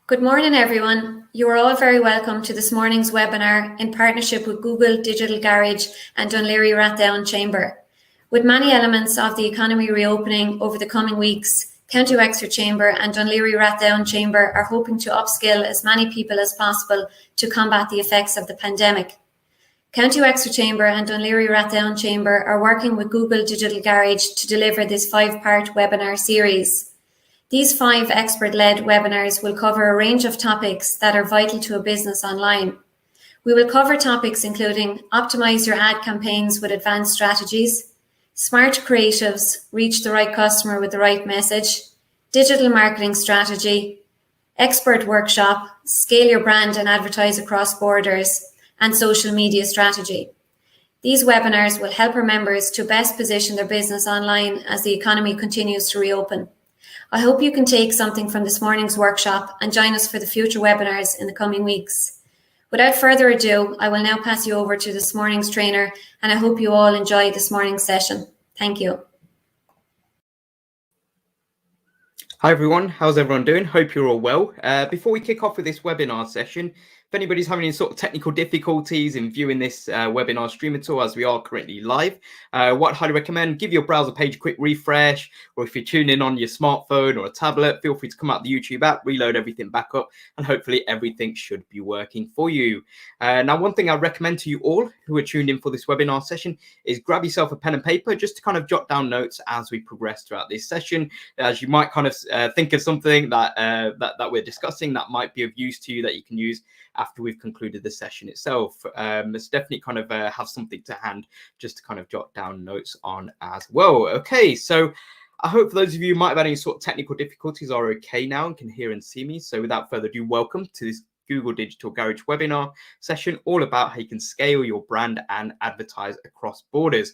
Good morning, everyone. You are all very welcome to this morning's webinar in partnership with Google Digital Garage and Dún Laoghaire Rathdown Chamber. With many elements of the economy reopening over the coming weeks, County Wexford Chamber and Dún Laoghaire Rathdown Chamber are hoping to upskill as many people as possible to combat the effects of the pandemic. County Wexford Chamber and Dún Laoghaire Rathdown Chamber are working with Google Digital Garage to deliver this 5-part webinar series. These 5 expert-led webinars will cover a range of topics that are vital to a business online. We will cover topics including optimize your ad campaigns with advanced strategies, smart creatives, reach the right customer with the right message, digital marketing strategy, expert workshop, scale your brand and advertise across borders, and social media strategy. These webinars will help our members to best position their business online as the economy continues to reopen. I hope you can take something from this morning's workshop and join us for the future webinars in the coming weeks. Without further ado, I will now pass you over to this morning's trainer, and I hope you all enjoy this morning's session. Thank you. Hi everyone, how's everyone doing? Hope you're all well. Before we kick off with this webinar session, if anybody's having any sort of technical difficulties in viewing this webinar stream at all, as we are currently live, what I'd highly recommend, give your browser page a quick refresh, or if you're tuning in on your smartphone or a tablet, feel free to come out the YouTube app, reload everything back up, and hopefully everything should be working for you. Now, one thing I recommend to you all who are tuned in for this webinar session is grab yourself a pen and paper just to kind of jot down notes as we progress throughout this session, as you might kind of think of something that we're discussing that might be of use to you that you can use after we've concluded the session itself. Let's definitely kind of have something to hand just to kind of jot down notes on as well. Okay, so I hope for those of you who might have had any sort of technical difficulties are okay now and can hear and see me. So without further ado, welcome to this Google Digital Garage webinar session all about how you can scale your brand and advertise across borders,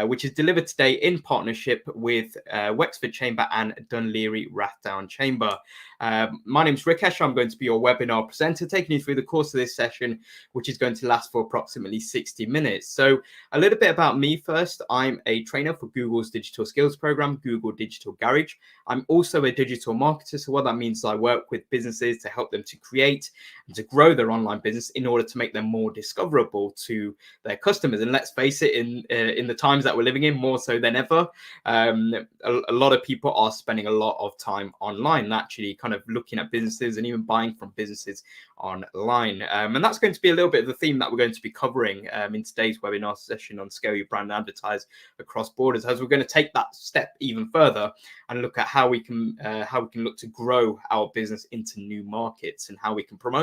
which is delivered today in partnership with Wexford Chamber and Dún Laoghaire Rathdown Chamber. My name's Rikesh. I'm going to be your webinar presenter, taking you through the course of this session, which is going to last for approximately 60 minutes. So a little bit about me first. I'm a trainer for Google's digital skills program, Google Digital Garage. I'm also a digital marketer. So what that means is I work with businesses to help them to create and to grow their online business in order to make them more discoverable to their customers. And let's face it, in the times that we're living in, more so than ever, a lot of people are spending a lot of time online, actually kind of looking at businesses and even buying from businesses online. And that's going to be a little bit of the theme that we're going to be covering in today's webinar session on Scale Your Brand and Advertise Across Borders, as we're going to take that step even further and look at how we can look to grow our business into new markets and how we can promote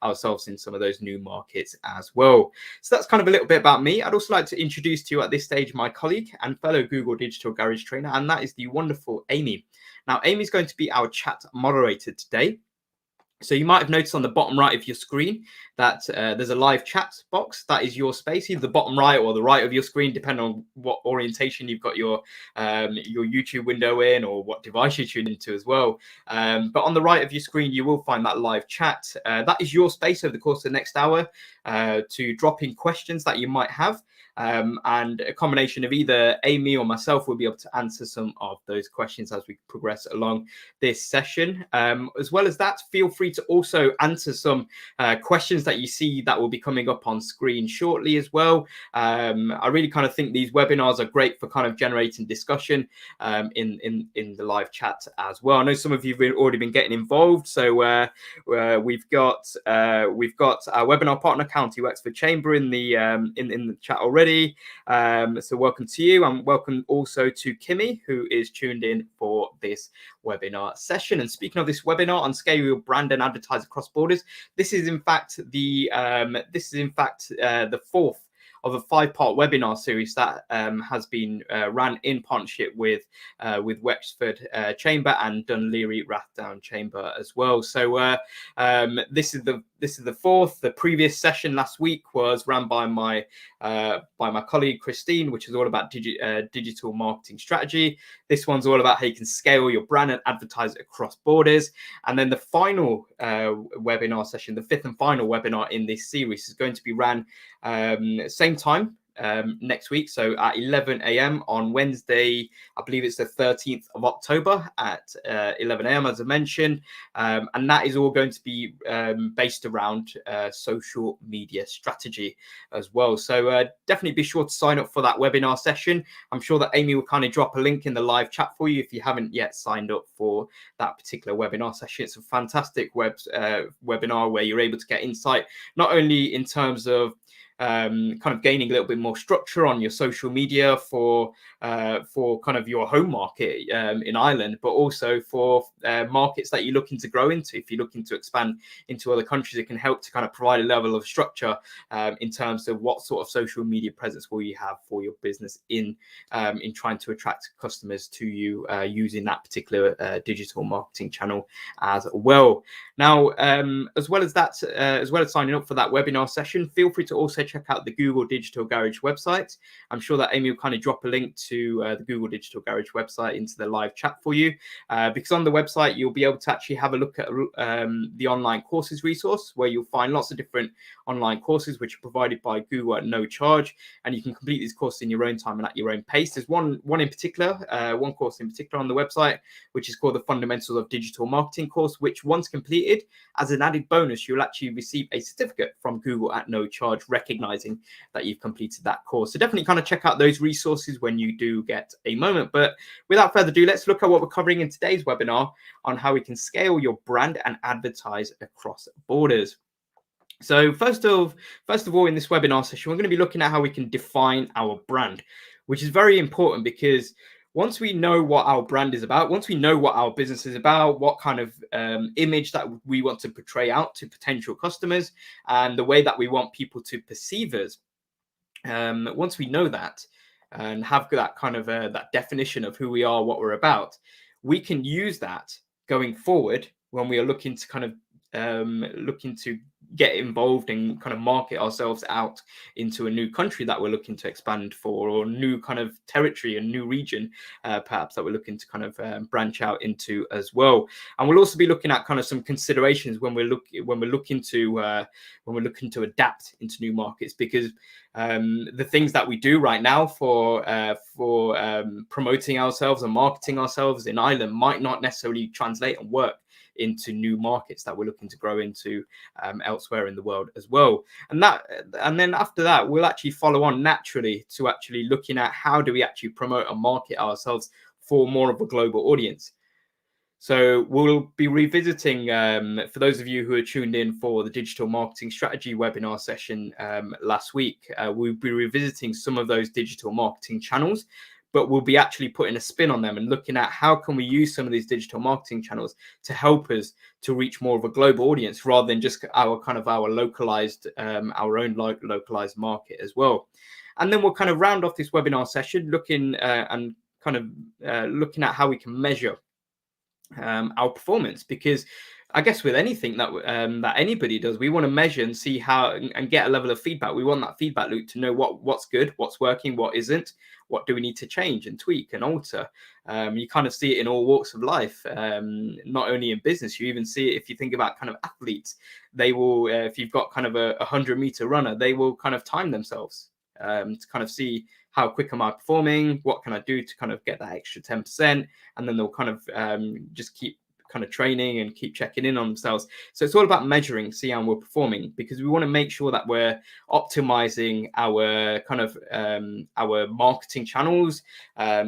ourselves in some of those new markets as well. So that's kind of a little bit about me. I'd also like to introduce to you at this stage my colleague and fellow Google Digital Garage trainer, and that is the wonderful Amy. Now, Amy's going to be our chat moderator today. So you might have noticed on the bottom right of your screen that there's a live chat box. That is your space, either the bottom right or the right of your screen, depending on what orientation you've got your YouTube window in or what device you tune into as well. But on the right of your screen, you will find that live chat. That is your space over the course of the next hour to drop in questions that you might have. And a combination of either Amy or myself will be able to answer some of those questions as we progress along this session. As well as that, feel free to also answer some questions that you see that will be coming up on screen shortly as well. I really kind of think these webinars are great for kind of generating discussion in the live chat as well. I know some of you have already been getting involved, so we've got our webinar partner, County Wexford Chamber, in the chat already. So welcome to you, and welcome also to Kimmy, who is tuned in for this webinar session. And speaking of this webinar on Scale Your Brand and Advertise Across Borders, this is in fact the fourth of a 5-part webinar series that has been ran in partnership with Wexford Chamber and Dún Laoghaire Rathdown Chamber as well. So this is the fourth. The previous session last week was ran by my colleague Christine, which is all about digital marketing strategy. This one's all about how you can scale your brand and advertise across borders. And then the final webinar session, the 5th and final webinar in this series, is going to be ran same time next week. So at 11 a.m. on Wednesday, I believe it's the 13th of October at 11 a.m. as I mentioned. And that is all going to be based around social media strategy as well. So definitely be sure to sign up for that webinar session. I'm sure that Amy will kind of drop a link in the live chat for you if you haven't yet signed up for that particular webinar session. It's a fantastic webinar where you're able to get insight, not only in terms of kind of gaining a little bit more structure on your social media for kind of your home market in Ireland, but also for markets that you're looking to grow into. If you're looking to expand into other countries, it can help to kind of provide a level of structure in terms of what sort of social media presence will you have for your business in trying to attract customers to you using that particular digital marketing channel as well. Now, as well as that, as well as signing up for that webinar session, feel free to also check out the Google Digital Garage website. I'm sure that Amy will kind of drop a link to the Google Digital Garage website into the live chat for you, because on the website you'll be able to actually have a look at the online courses resource, where you'll find lots of different online courses which are provided by Google at no charge, and you can complete these courses in your own time and at your own pace. There's one in particular, one course in particular on the website, which is called the Fundamentals of Digital Marketing course, which once completed, as an added bonus, you'll actually receive a certificate from Google at no charge, recognizing that you've completed that course. So definitely kind of check out those resources when you do get a moment. But without further ado, let's look at what we're covering in today's webinar on how we can scale your brand and advertise across borders. So first of all, in this webinar session, we're going to be looking at how we can define our brand, which is very important, because once we know what our brand is about, once we know what our business is about, what kind of image that we want to portray out to potential customers, and the way that we want people to perceive us, once we know that and have that kind of that definition of who we are, what we're about, we can use that going forward when we are looking to kind of looking to get involved and kind of market ourselves out into a new country that we're looking to expand for, or new kind of territory, a new region perhaps that we're looking to kind of branch out into as well. And we'll also be looking at kind of some considerations when we're looking to adapt into new markets, because the things that we do right now for promoting ourselves and marketing ourselves in Ireland might not necessarily translate and work into new markets that we're looking to grow into elsewhere in the world as well. And then after that, we'll actually follow on naturally to actually looking at how do we actually promote and market ourselves for more of a global audience. So we'll be revisiting, for those of you who are tuned in for the digital marketing strategy webinar session last week, we'll be revisiting some of those digital marketing channels, but we'll be actually putting a spin on them and looking at how can we use some of these digital marketing channels to help us to reach more of a global audience, rather than just our localized, our own localized market as well. And then we'll kind of round off this webinar session looking and kind of looking at how we can measure our performance, because I guess with anything that that anybody does, we want to measure and see how and get a level of feedback. We want that feedback loop to know what's good, what's working, what isn't, what do we need to change and tweak and alter. You kind of see it in all walks of life, not only in business. You even see it if you think about kind of athletes. They will, if you've got kind of a 100-meter runner, they will kind of time themselves to kind of see how quick am I performing, what can I do to kind of get that extra 10%, and then they'll kind of just keep kind of training and keep checking in on themselves. So it's all about measuring, see how we're performing, because we want to make sure that we're optimizing our kind of our marketing channels,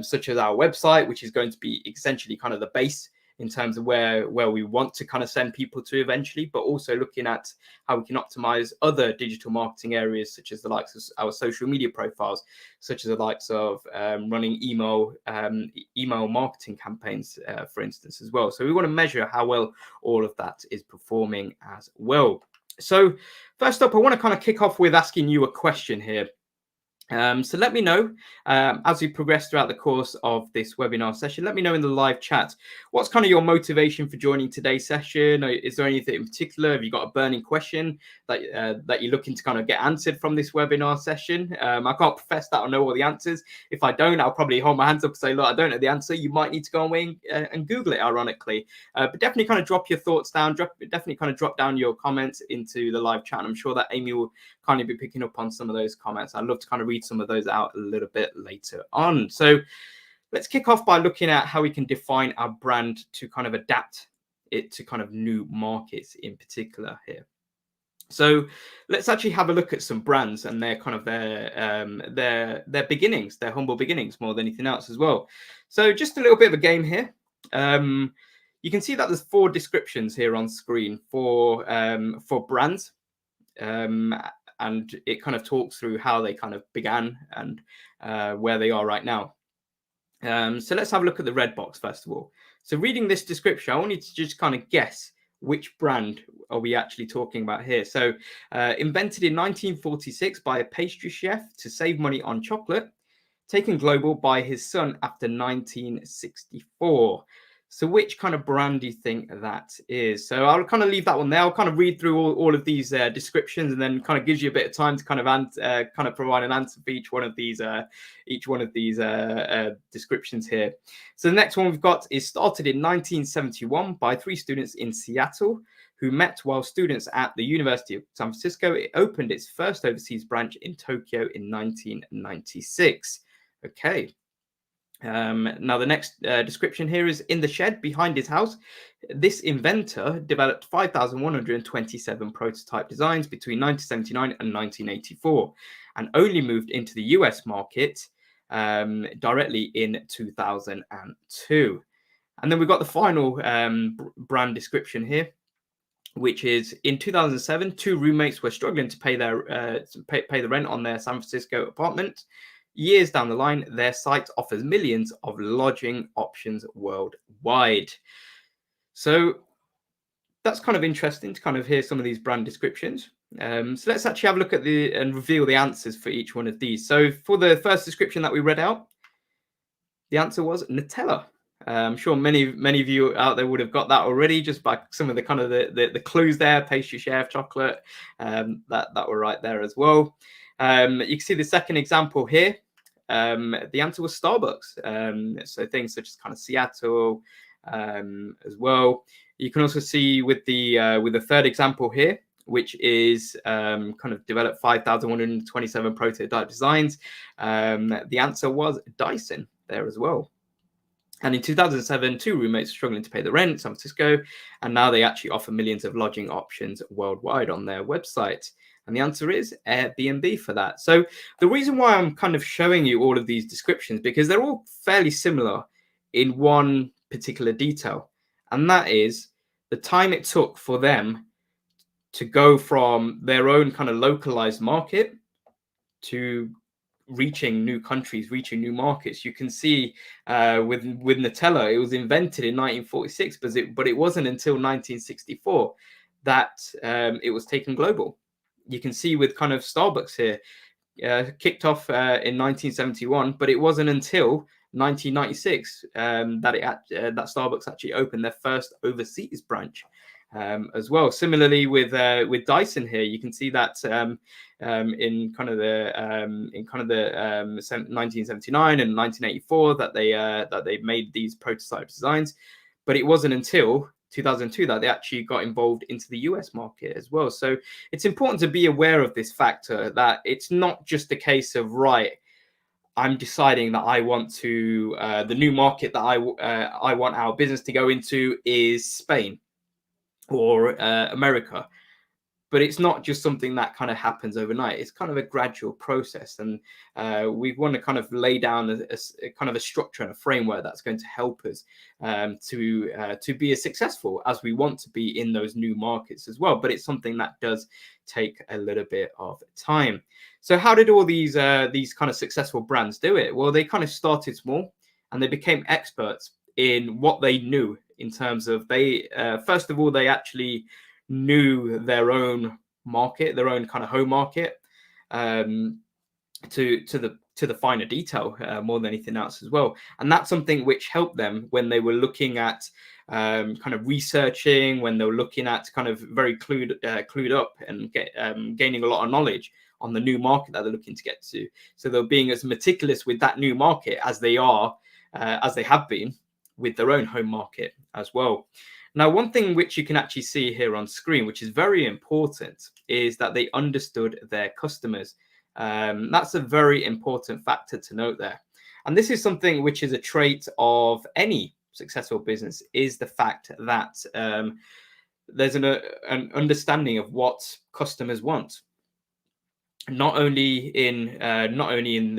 such as our website, which is going to be essentially kind of the base in terms of where we want to kind of send people to eventually, but also looking at how we can optimize other digital marketing areas, such as the likes of our social media profiles, such as the likes of running email marketing campaigns, for instance, as well. So we want to measure how well all of that is performing as well. So first up, I want to kind of kick off with asking you a question here. So let me know as we progress throughout the course of this webinar session. Let me know in the live chat, what's kind of your motivation for joining today's session? Is there anything in particular? Have you got a burning question that you're looking to kind of get answered from this webinar session? I can't profess that I know all the answers. If I don't, I'll probably hold my hands up and say, look, I don't know the answer. You might need to go away and Google it, ironically. But definitely kind of drop your thoughts down. Definitely kind of drop down your comments into the live chat. I'm sure that Amy will kind of be picking up on some of those comments. I'd love to kind of read read some of those out a little bit later on. So let's kick off by looking at how we can define our brand to kind of adapt it to kind of new markets in particular here. So let's actually have a look at some brands and their kind of their beginnings, their humble beginnings more than anything else as well. So just a little bit of a game here. You can see that there's 4 descriptions here on screen for brands, and it kind of talks through how they kind of began and where they are right now. So let's have a look at the red box first of all. So reading this description, I want you to just kind of guess which brand are we actually talking about here. So invented in 1946 by a pastry chef to save money on chocolate, taken global by his son after 1964. So which kind of brand do you think that is? So I'll kind of leave that one there. I'll kind of read through all of these descriptions, and then kind of gives you a bit of time to kind of provide an answer for each one of these descriptions here. So the next one we've got is started in 1971 by 3 students in Seattle who met while students at the University of San Francisco. It opened its first overseas branch in Tokyo in 1996. Okay. Now the next description here is in the shed behind his house. This inventor developed 5,127 prototype designs between 1979 and 1984 and only moved into the US market directly in 2002. And then we've got the final brand description here, which is in 2007, 2 roommates were struggling to pay the rent on their San Francisco apartment. Years down the line, their site offers millions of lodging options worldwide. So that's kind of interesting to kind of hear some of these brand descriptions. So let's actually have a look at and reveal the answers for each one of these. So for the first description that we read out, the answer was Nutella. I'm sure many of you out there would have got that already just by some of the kind of the clues there. Pastry chef, chocolate, that were right there as well. You can see the second example here. The answer was Starbucks. So things such as kind of Seattle as well. You can also see with the third example here, which is kind of developed 5,127 prototype designs. The answer was Dyson there as well. And in 2007, 2 roommates were struggling to pay the rent in San Francisco, and now they actually offer millions of lodging options worldwide on their website. And the answer is Airbnb for that. So the reason why I'm kind of showing you all of these descriptions, because they're all fairly similar in one particular detail. And that is the time it took for them to go from their own kind of localized market to reaching new countries, reaching new markets. You can see with Nutella, it was invented in 1946, but it wasn't until 1964 that it was taken global. You can see with kind of Starbucks here, kicked off in 1971, but it wasn't until 1996 that Starbucks actually opened their first overseas branch as well. Similarly with Dyson here, you can see that in kind of the 1979 and 1984 that they made these prototype designs, but it wasn't until 2002 that they actually got involved into the US market as well. So it's important to be aware of this factor, that it's not just a case of, right, I'm deciding that I want to the new market that I want our business to go into is Spain or America. But it's not just something that kind of happens overnight. It's kind of a gradual process, and we want to kind of lay down a kind of a structure and a framework that's going to help us to be as successful as we want to be in those new markets as well. But it's something that does take a little bit of time. So how did all these kind of successful brands do it? Well, they kind of started small, and they became experts in what they knew in terms of first of all, they actually knew their own market, their own kind of home market, to the finer detail more than anything else as well. And that's something which helped them when they were looking at kind of researching, when they were looking at kind of very clued up and gaining a lot of knowledge on the new market that they're looking to get to. So they're being as meticulous with that new market as they have been with their own home market as well. Now, one thing which you can actually see here on screen, which is very important, is that they understood their customers. That's a very important factor to note there. And this is something which is a trait of any successful business, is the fact that there's an understanding of what customers want. Not only in not only in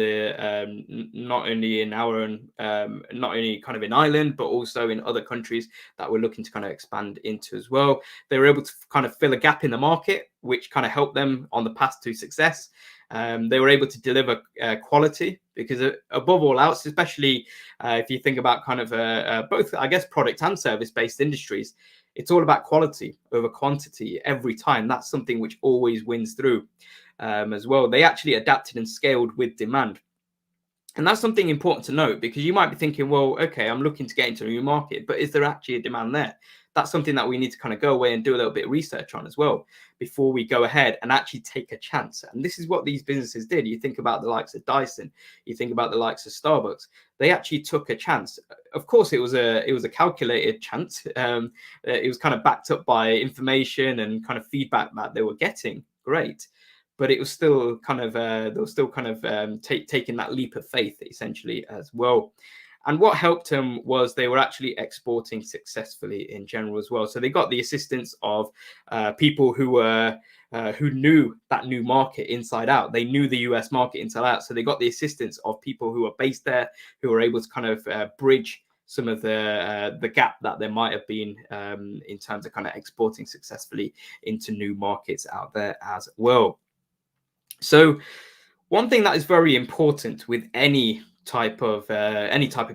our own not only kind of in Ireland, but also in other countries that we're looking to kind of expand into as well. They were able to kind of fill a gap in the market, which kind of helped them on the path to success. They were able to deliver quality, because above all else, especially if you think about kind of both, I guess, product and service based industries, it's all about quality over quantity every time. That's something which always wins through. As well, they actually adapted and scaled with demand. And that's something important to note, because you might be thinking, well, okay, I'm looking to get into a new market, but is there actually a demand there? That's something that we need to kind of go away and do a little bit of research on as well before we go ahead and actually take a chance. And this is what these businesses did. You think about the likes of Dyson, you think about the likes of Starbucks. They actually took a chance. Of course, it was a calculated chance. It was kind of backed up by information and kind of feedback that they were getting. Great. But it was still kind of they were still kind of taking that leap of faith essentially as well. And what helped them was they were actually exporting successfully in general as well. So they got the assistance of people who knew that new market inside out. They knew the US market inside out. So they got the assistance of people who were based there, who were able to kind of bridge some of the gap that there might have been in terms of kind of exporting successfully into new markets out there as well. So one thing that is very important with any type of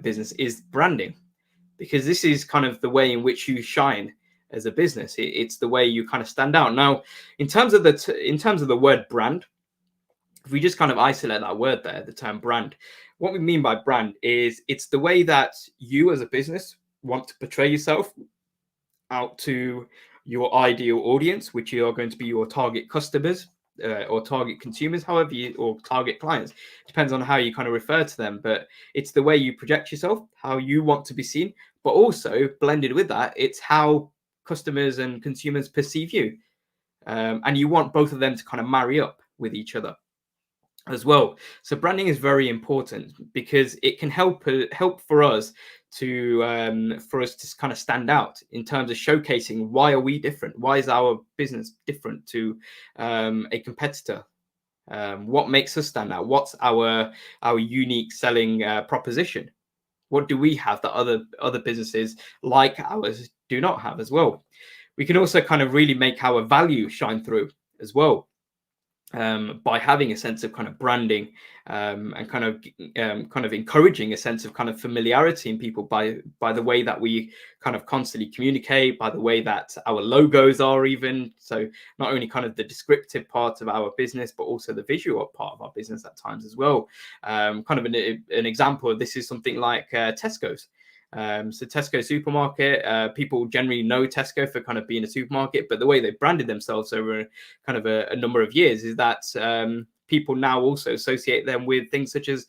business is branding, because this is kind of the way in which you shine as a business. It's the way you kind of stand out. Now, in terms of the word brand, if we just kind of isolate that word there, the term brand, what we mean by brand is it's the way that you as a business want to portray yourself out to your ideal audience, which are going to be your target customers. Or target consumers, or target clients, depends on how you kind of refer to them. But it's the way you project yourself, how you want to be seen, but also blended with that, it's how customers and consumers perceive you. And you want both of them to kind of marry up with each other as well. So branding is very important, because it can help for us to kind of stand out in terms of showcasing why are we different, why is our business different to a competitor, what makes us stand out, what's our unique selling proposition, what do we have that other businesses like ours do not have as well. We can also kind of really make our value shine through as well, by having a sense of kind of branding, and kind of encouraging a sense of kind of familiarity in people by the way that we kind of constantly communicate, by the way that our logos are even. So not only kind of the descriptive part of our business, but also the visual part of our business at times as well. Kind of an example of this is something like Tesco's. So Tesco supermarket, people generally know Tesco for kind of being a supermarket, but the way they've branded themselves over kind of a number of years is that people now also associate them with things such as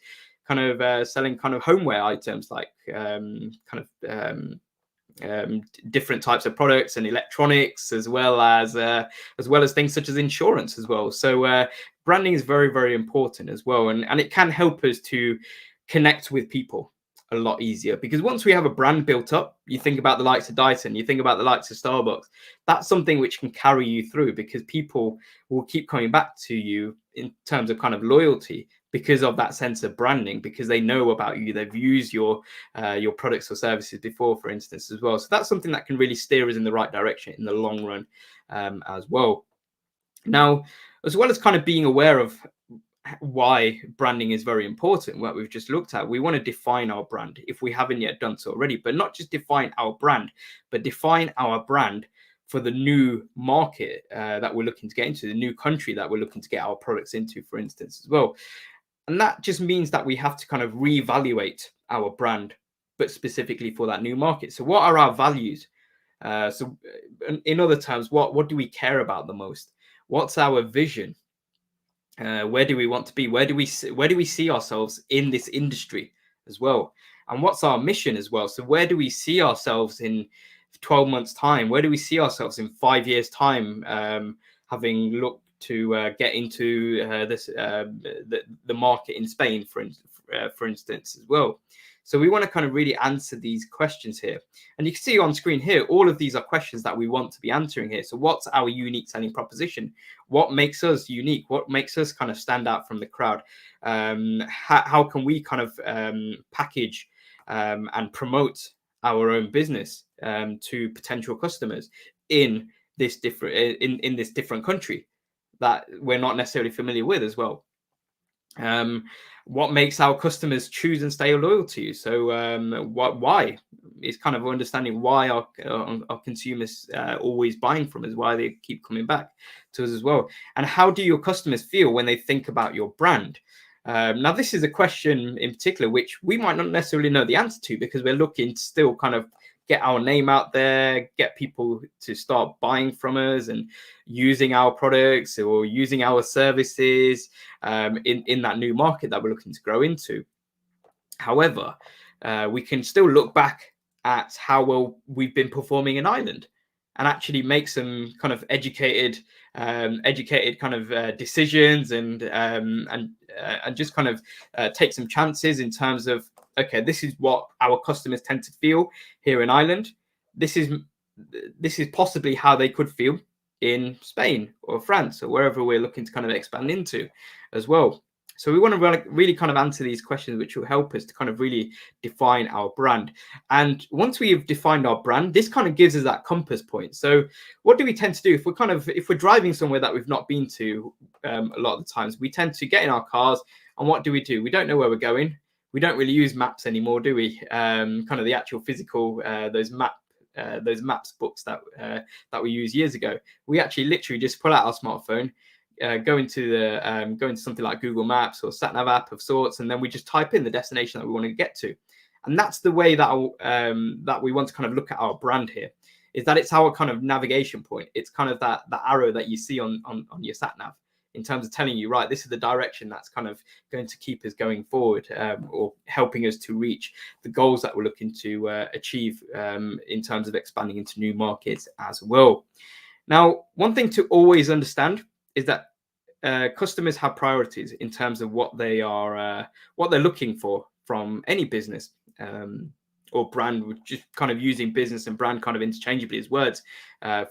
kind of selling kind of homeware items, like different types of products and electronics, as well as things such as insurance as well. So branding is very, very important as well, and it can help us to connect with people a lot easier, because once we have a brand built up, you think about the likes of Dyson, you think about the likes of Starbucks, that's something which can carry you through, because people will keep coming back to you in terms of kind of loyalty because of that sense of branding, because they know about you, they've used your products or services before, for instance, as well. So that's something that can really steer us in the right direction in the long run as well. Now, as well as kind of being aware of why branding is very important, what we've just looked at, we want to define our brand if we haven't yet done so already, but not just define our brand, but define our brand for the new market that we're looking to get into, the new country that we're looking to get our products into, for instance, as well. And that just means that we have to kind of reevaluate our brand, but specifically for that new market. So what are our values? So in other terms, what do we care about the most? What's our vision? Where do we want to be? Where do we see ourselves in this industry as well? And what's our mission as well? So where do we see ourselves in 12 months time? Where do we see ourselves in 5 years time? having looked to get into the market in Spain, for instance, as well. So we want to kind of really answer these questions here. And you can see on screen here, all of these are questions that we want to be answering here. So what's our unique selling proposition? What makes us unique? What makes us kind of stand out from the crowd? How can we kind of package and promote our own business to potential customers in this different country that we're not necessarily familiar with as well? What makes our customers choose and stay loyal to you? So why is kind of understanding why our consumers always buying from us, why they keep coming back to us as well. And how do your customers feel when they think about your brand? Now, this is a question in particular which we might not necessarily know the answer to, because we're looking to still kind of get our name out there, get people to start buying from us and using our products or using our services in that new market that we're looking to grow into. However, we can still look back at how well we've been performing in Ireland and actually make some kind of educated kind of decisions and just kind of take some chances in terms of, okay, this is what our customers tend to feel here in Ireland. This is possibly how they could feel in Spain or France or wherever we're looking to kind of expand into as well. So we want to really kind of answer these questions, which will help us to kind of really define our brand. And once we've defined our brand, this kind of gives us that compass point. So what do we tend to do if we're driving somewhere that we've not been to a lot of the times? We tend to get in our cars, and what do? We don't know where we're going. We don't really use maps anymore, do we? Kind of the actual physical those maps books that we used years ago. We actually literally just pull out our smartphone, go into something like Google Maps or SatNav app of sorts, and then we just type in the destination that we want to get to. And that's the way that we want to kind of look at our brand here, is that it's our kind of navigation point. It's kind of that arrow that you see on your SatNav in terms of telling you, right, this is the direction that's kind of going to keep us going forward or helping us to reach the goals that we're looking to achieve in terms of expanding into new markets as well. Now, one thing to always understand is that customers have priorities in terms of what they're looking for from any business or brand. We're just kind of using business and brand kind of interchangeably as words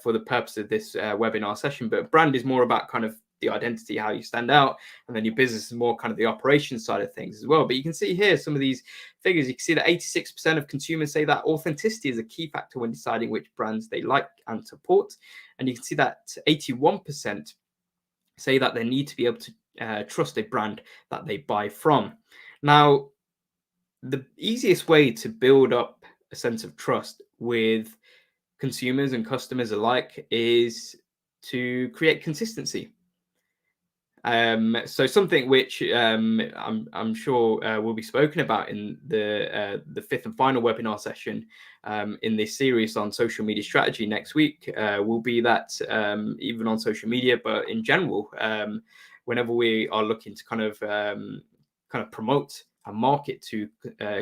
for the purpose of this webinar session. But brand is more about kind of the identity, how you stand out, and then your business is more kind of the operations side of things as well. But you can see here some of these figures. You can see that 86% of consumers say that authenticity is a key factor when deciding which brands they like and support. And you can see that 81% say that they need to be able to trust a brand that they buy from. Now, the easiest way to build up a sense of trust with consumers and customers alike is to create consistency. So something which I'm sure will be spoken about in the fifth and final webinar session in this series on social media strategy next week will be that even on social media, but in general, whenever we are looking to kind of promote and market to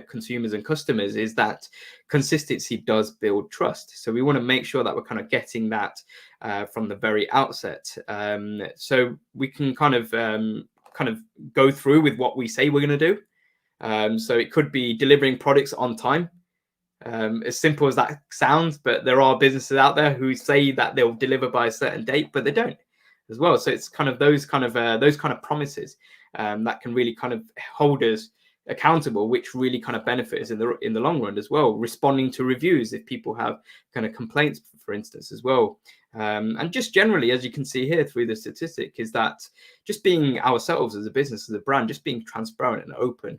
consumers and customers, is that consistency does build trust. So we want to make sure that we're kind of getting that from the very outset. So we can kind of go through with what we say we're going to do. So it could be delivering products on time. As simple as that sounds, but there are businesses out there who say that they'll deliver by a certain date, but they don't as well. So it's kind of those kind of promises that can really kind of hold us accountable, which really kind of benefit us in the long run as well. Responding to reviews if people have kind of complaints, for instance, as well. And just generally, as you can see here through the statistic, is that just being ourselves as a business, as a brand, just being transparent and open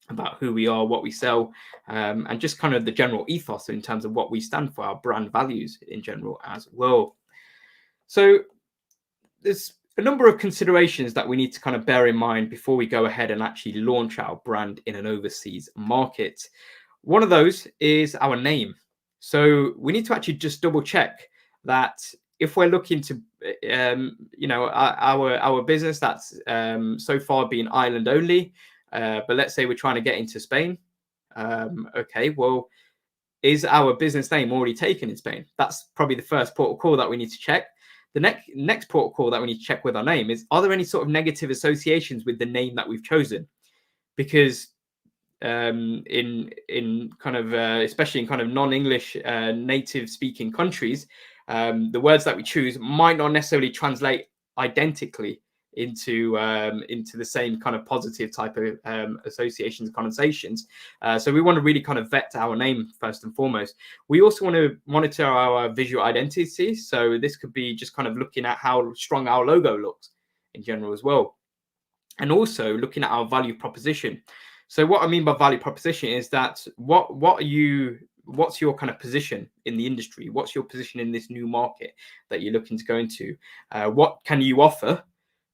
about who we are, what we sell, and just kind of the general ethos in terms of what we stand for, our brand values in general as well. So there's a number of considerations that we need to kind of bear in mind before we go ahead and actually launch our brand in an overseas market. One of those is our name. So we need to actually just double check that if we're looking to, our business that's so far been Ireland only, but let's say we're trying to get into Spain. Okay, well, is our business name already taken in Spain? That's probably the first port of call that we need to check. The next protocol that we need to check with our name is, are there any sort of negative associations with the name that we've chosen? Because in kind of especially in kind of non-English native speaking countries, the words that we choose might not necessarily translate identically into the same kind of positive type of associations and connotations. So we want to really kind of vet our name first and foremost. We also want to monitor our visual identity. So this could be just kind of looking at how strong our logo looks in general as well, and also looking at our value proposition. So what I mean by value proposition is that what's your kind of position in the industry? What's your position in this new market that you're looking to go into? What can you offer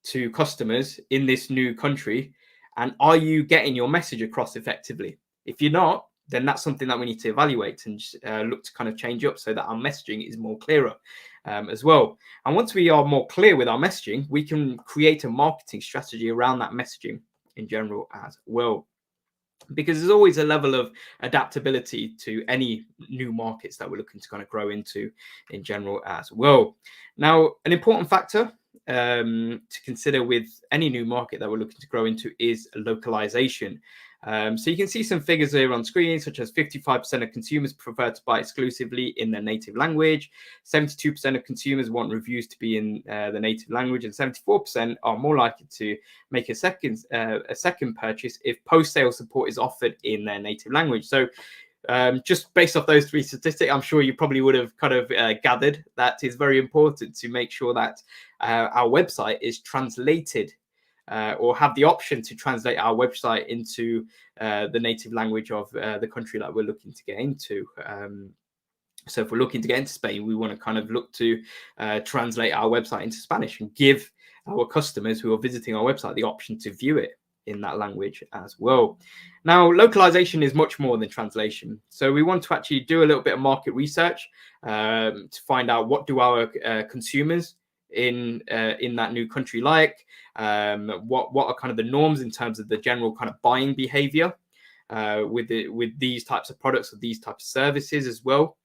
to customers in this new country? And are you getting your message across effectively? If you're not, then that's something that we need to evaluate and look to kind of change up so that our messaging is more clearer as well. And once we are more clear with our messaging, we can create a marketing strategy around that messaging in general as well. Because there's always a level of adaptability to any new markets that we're looking to kind of grow into in general as well. Now, an important factor to consider with any new market that we're looking to grow into is localization. So you can see some figures here on screen, such as 55% of consumers prefer to buy exclusively in their native language, 72% of consumers want reviews to be in the native language, and 74% are more likely to make a second purchase if post-sale support is offered in their native language. So just based off those three statistics, I'm sure you probably would have kind of gathered that it's very important to make sure that our website is translated or have the option to translate our website into the native language of the country that we're looking to get into. So if we're looking to get into Spain, we want to kind of look to translate our website into Spanish and give our customers who are visiting our website the option to view it in that language as well. Now, localization is much more than translation. So we want to actually do a little bit of market research to find out what do our consumers in that new country like, what are kind of the norms in terms of the general kind of buying behavior with these types of products or these types of services as well.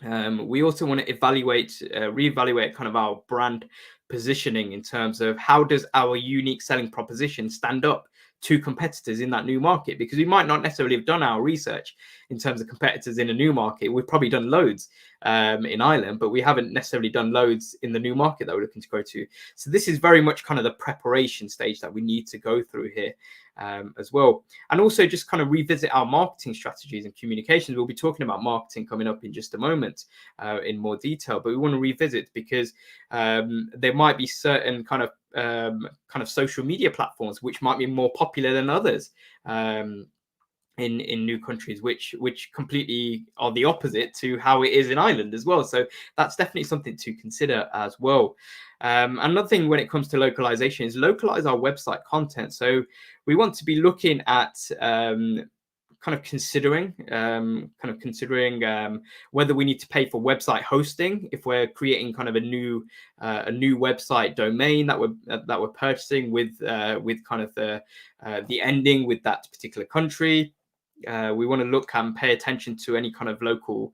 We also want to reevaluate kind of our brand positioning in terms of how does our unique selling proposition stand up to competitors in that new market, because we might not necessarily have done our research in terms of competitors in a new market. We've probably done loads in Ireland, but we haven't necessarily done loads in the new market that we're looking to go to. So this is very much kind of the preparation stage that we need to go through here as well. And also just kind of revisit our marketing strategies and communications. We'll be talking about marketing coming up in just a moment in more detail, but we want to revisit because there might be certain kind of social media platforms which might be more popular than others in new countries, which completely are the opposite to how it is in Ireland as well. So that's definitely something to consider as well. Another thing when it comes to localization is localize our website content. So we want to be looking at considering whether we need to pay for website hosting if we're creating kind of a new website domain that we're purchasing with kind of the ending with that particular country. We want to look and pay attention to any kind of local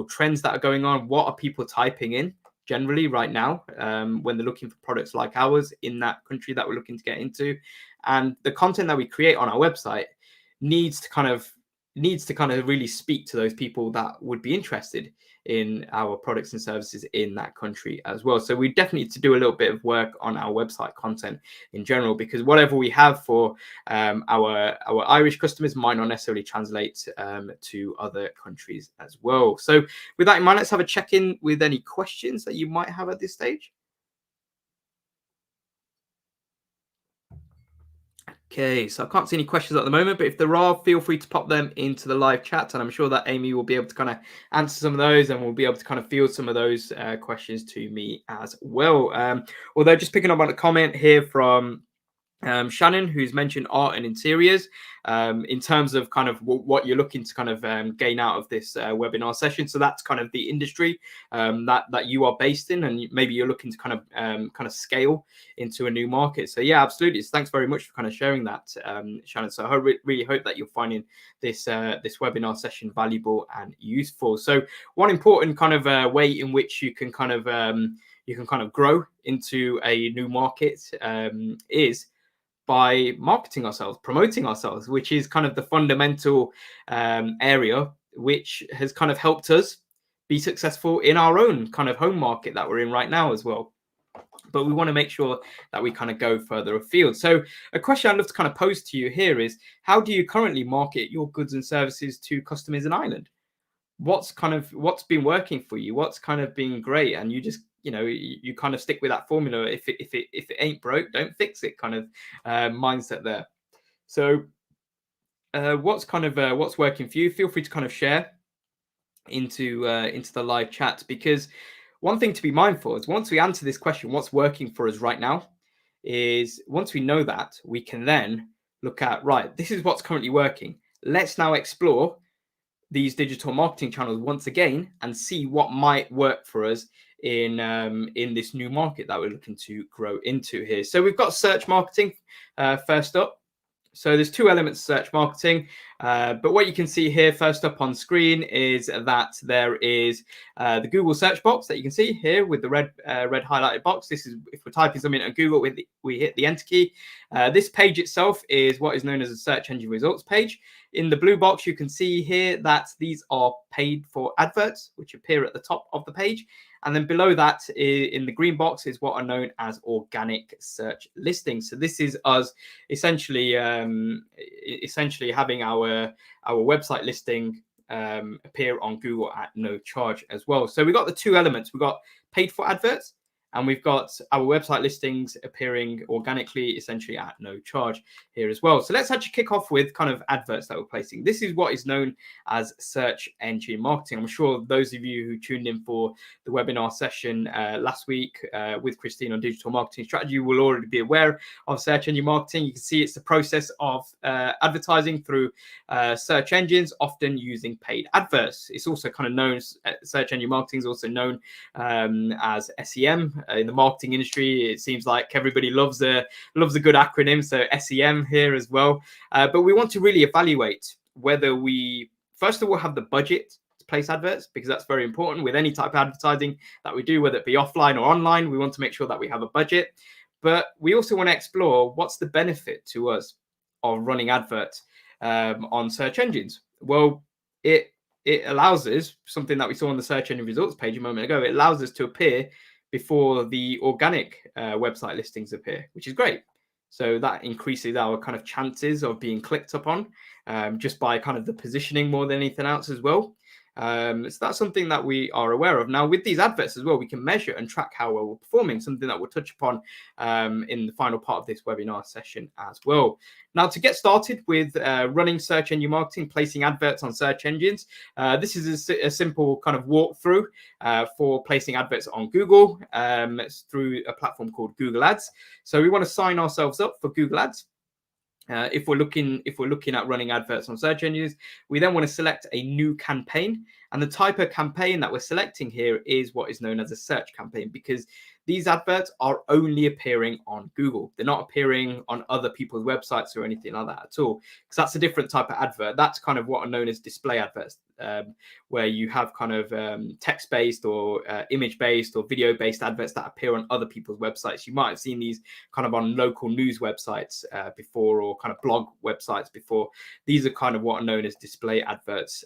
trends that are going on. What are people typing in generally right now when they're looking for products like ours in that country that we're looking to get into? And the content that we create on our website needs to kind of really speak to those people that would be interested in our products and services in that country as well. So we definitely need to do a little bit of work on our website content in general, because whatever we have for our Irish customers might not necessarily translate to other countries as well. So with that in mind, let's have a check-in with any questions that you might have at this stage. Okay, so I can't see any questions at the moment, but if there are, feel free to pop them into the live chat, and I'm sure that Amy will be able to kind of answer some of those, and we'll be able to kind of field some of those questions to me as well. Although just picking up on a comment here from Shannon, who's mentioned art and interiors in terms of kind of what you're looking to kind of gain out of this webinar session. So that's kind of the industry that you are based in, and maybe you're looking to kind of scale into a new market. So yeah, absolutely. So thanks very much for kind of sharing that, Shannon. So I really hope that you're finding this webinar session valuable and useful. So one important kind of way in which you can kind of you can kind of grow into a new market is by marketing ourselves, promoting ourselves, which is kind of the fundamental area which has kind of helped us be successful in our own kind of home market that we're in right now as well. But we want to make sure that we kind of go further afield. So a question I'd love to kind of pose to you here is, how do you currently market your goods and services to customers in Ireland? What's been working for you? What's kind of been great? And you just, you kind of stick with that formula. If it ain't broke, don't fix it kind of mindset there. So what's working for you? Feel free to kind of share into the live chat, because one thing to be mindful is, once we answer this question, what's working for us right now, is once we know that, we can then look at, right, this is what's currently working. Let's now explore these digital marketing channels once again and see what might work for us in this new market that we're looking to grow into here. So we've got search marketing first up. So there's two elements of search marketing, but what you can see here first up on screen is that there is the Google search box that you can see here with the red highlighted box. This is if we're typing something at Google, we hit the enter key. This page itself is what is known as a search engine results page. In the blue box, you can see here that these are paid for adverts, which appear at the top of the page. And then below that, in the green box, is what are known as organic search listings. So this is us essentially having our website listing appear on Google at no charge as well. So we've got the two elements. We've got paid for adverts, and we've got our website listings appearing organically, essentially at no charge here as well. So let's actually kick off with kind of adverts that we're placing. This is what is known as search engine marketing. I'm sure those of you who tuned in for the webinar session last week with Christine on digital marketing strategy will already be aware of search engine marketing. You can see it's the process of advertising through search engines, often using paid adverts. It's also kind of known as search engine marketing is also known as SEM. In the marketing industry, it seems like everybody loves a good acronym, so SEM here as well. But we want to really evaluate whether we, first of all, have the budget to place adverts, because that's very important with any type of advertising that we do, whether it be offline or online. We want to make sure that we have a budget, but we also want to explore what's the benefit to us of running adverts on search engines. Well, it allows us, something that we saw on the search engine results page a moment ago, it allows us to appear before the organic website listings appear, which is great. So that increases our kind of chances of being clicked upon just by kind of the positioning more than anything else as well. So that's something that we are aware of. Now, with these adverts as well, we can measure and track how well we're performing, something that we'll touch upon in the final part of this webinar session as well. Now, to get started with running search engine marketing, placing adverts on search engines, this is a simple kind of walkthrough for placing adverts on Google through a platform called Google Ads. So we want to sign ourselves up for Google Ads. If we're looking at running adverts on search engines, we then want to select a new campaign, and the type of campaign that we're selecting here is what is known as a search campaign, because these adverts are only appearing on Google. They're not appearing on other people's websites or anything like that at all, because that's a different type of advert. That's kind of what are known as display adverts, where you have kind of text-based or image-based or video-based adverts that appear on other people's websites. You might have seen these kind of on local news websites before, or kind of blog websites before. These are kind of what are known as display adverts,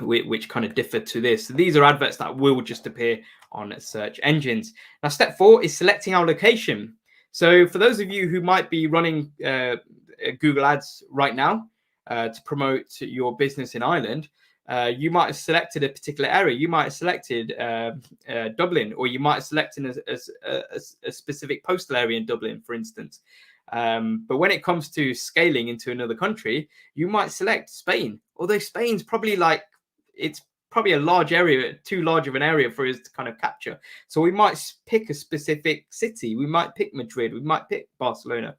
which kind of differ to this. So these are adverts that will just appear on search engines. Now, step 4 is selecting our location. So for those of you who might be running Google Ads right now to promote your business in Ireland, you might have selected a particular area. You might have selected Dublin, or you might have selected a specific postal area in Dublin, for instance. But when it comes to scaling into another country, you might select Spain, although Spain's probably it's probably a large area, too large of an area for us to kind of capture. So we might pick a specific city. We might pick Madrid. We might pick Barcelona.